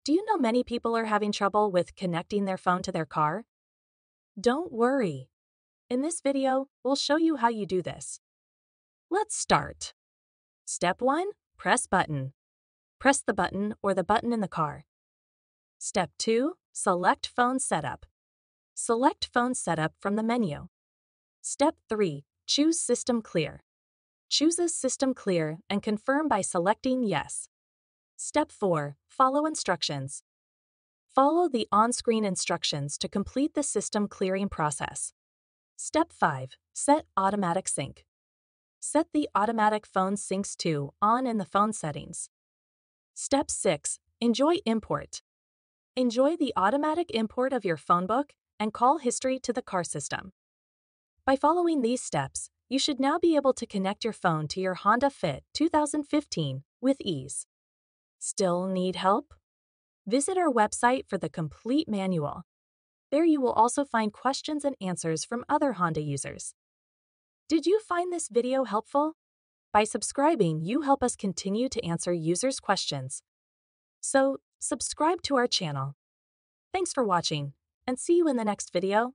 Do you know many people are having trouble with connecting their phone to their car? Don't worry. In this video, we'll show you how you do this. Let's start. Step 1. Press button. Press the button or the button in the car. Step 2. Select phone setup. Select phone setup from the menu. Step 3. Choose System Clear. Choose System Clear and confirm by selecting Yes. Step 4. Follow instructions. Follow the on-screen instructions to complete the system clearing process. Step 5. Set automatic sync. Set the automatic phone syncs to on in the phone settings. Step 6. Enjoy import. Enjoy the automatic import of your phone book and call history to the car system. By following these steps, you should now be able to connect your phone to your Honda Fit 2015 with ease. Still need help? Visit our website for the complete manual. There you will also find questions and answers from other Honda users. Did you find this video helpful? By subscribing, you help us continue to answer users' questions. So, subscribe to our channel. Thanks for watching, and see you in the next video.